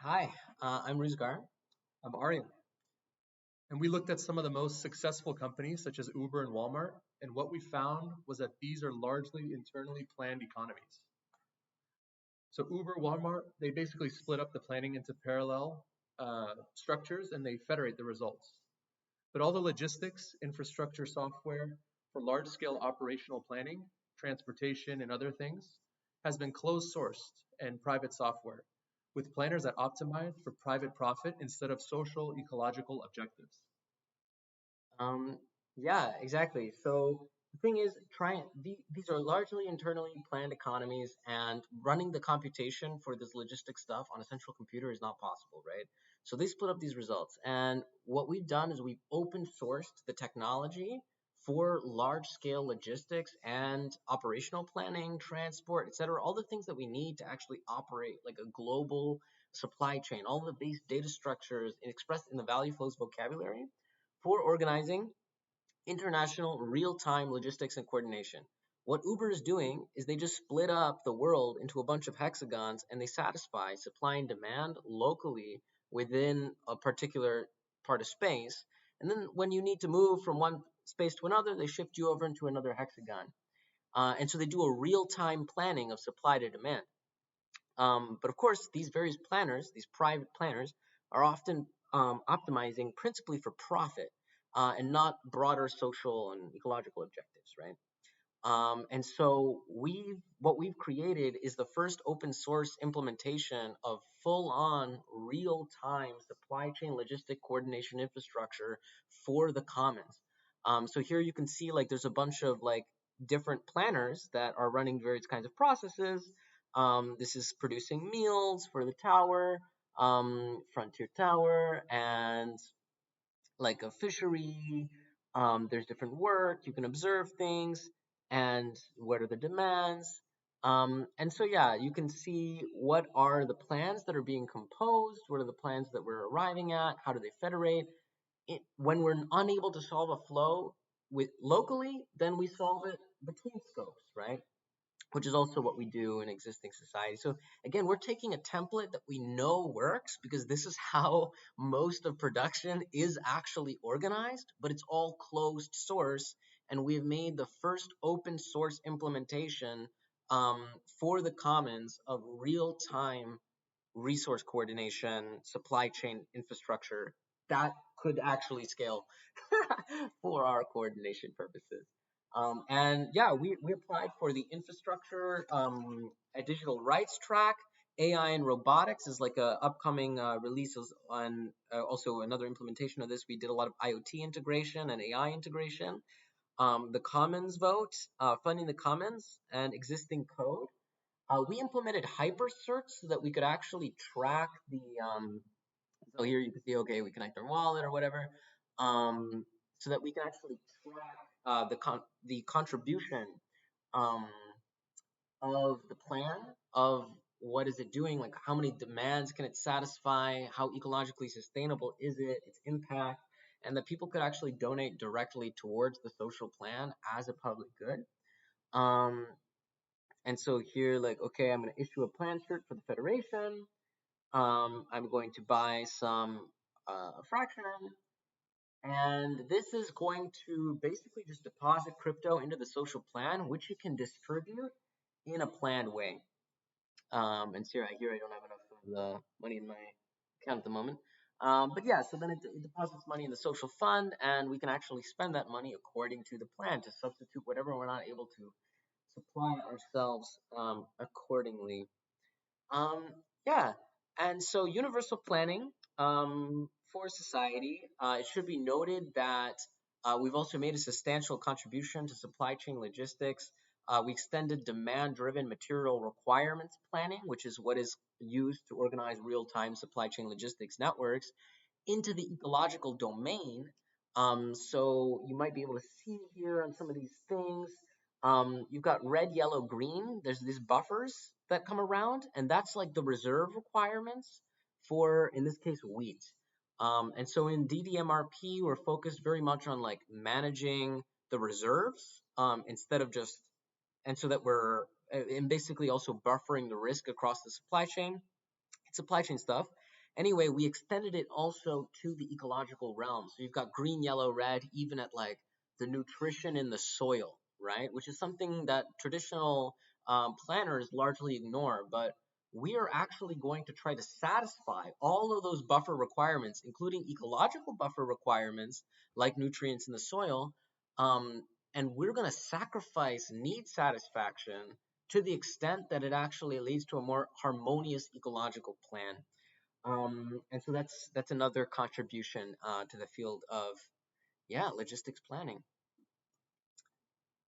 Hi, I'm Rizgar. I'm Aryan. And we looked at some of the most successful companies, such as Uber and Walmart. And what we found was that these are largely internally planned economies. So, Uber, Walmart, they basically split up the planning into parallel structures and they federate the results. But all the logistics, infrastructure software for large scale operational planning, transportation, and other things has been closed sourced and private software with planners that optimize for private profit instead of social ecological objectives. Um, yeah, exactly. So the thing is, these are largely internally planned economies, and running the computation for this logistic stuff on a central computer is not possible, right? So they split up these results, and what we've done is we've open sourced the technology for large scale logistics and operational planning, transport, etc. All the things that we need to actually operate like a global supply chain, all the base data structures expressed in the value flows vocabulary for organizing international real-time logistics and coordination. What Uber is doing is they just split up the world into a bunch of hexagons and they satisfy supply and demand locally within a particular part of space. And then when you need to move from one space to another, they shift you over into another hexagon. And so they do a real-time planning of supply to demand. But of course, these various planners, these private planners, are often optimizing principally for profit and not broader social and ecological objectives, right? And so what we've created is the first open source implementation of full on real time supply chain logistic coordination infrastructure for the commons. So here you can see like there's a bunch of like different planners that are running various kinds of processes. This is producing meals for the tower, Frontier Tower, and like a fishery. There's different work. You can observe things and what are the demands. And so, yeah, you can see what are the plans that are being composed, what are the plans that we're arriving at, how do they federate. When we're unable to solve a flow with locally, then we solve it between scopes, right? Which is also what we do in existing society. So again, we're taking a template that we know works because this is how most of production is actually organized, but it's all closed source. And we've made the first open source implementation for the commons of real time resource coordination, supply chain infrastructure that could actually scale for our coordination purposes. And yeah, we applied for the infrastructure, a digital rights track. AI and robotics is like a upcoming releases on also another implementation of this. We did a lot of IoT integration and AI integration. The commons vote, funding the commons and existing code. We implemented hypersearch so that we could actually track the so here you can see, okay, we connect our wallet or whatever, so that we can actually track the contribution um, of the plan of what is it doing, like how many demands can it satisfy, how ecologically sustainable is it, its impact, and that people could actually donate directly towards the social plan as a public good. Um, and so here, like, okay, I'm going to issue a plan shirt for the federation. I'm going to buy some fraction, and this is going to basically just deposit crypto into the social plan, which you can distribute in a planned way. And so here I don't have enough of the money in my account at the moment. But yeah, so then it deposits money in the social fund, and we can actually spend that money according to the plan to substitute whatever we're not able to supply ourselves accordingly. Um, yeah, and so universal planning for society. It should be noted that we've also made a substantial contribution to supply chain logistics. We extended demand-driven material requirements planning, which is what is used to organize real-time supply chain logistics networks, into the ecological domain. So you might be able to see here on some of these things. You've got red, yellow, green. There's these buffers that come around, and that's like the reserve requirements for, in this case, wheat. And so in DDMRP, we're focused very much on like managing the reserves instead of just, and so that and basically also buffering the risk across the supply chain. It's supply chain stuff. Anyway, we extended it also to the ecological realm. So you've got green, yellow, red, even at like the nutrition in the soil, right? Which is something that traditional planners largely ignore. But we are actually going to try to satisfy all of those buffer requirements, including ecological buffer requirements like nutrients in the soil. Um, and we're going to sacrifice need satisfaction to the extent that it actually leads to a more harmonious ecological plan. And so that's another contribution to the field of, yeah, logistics planning.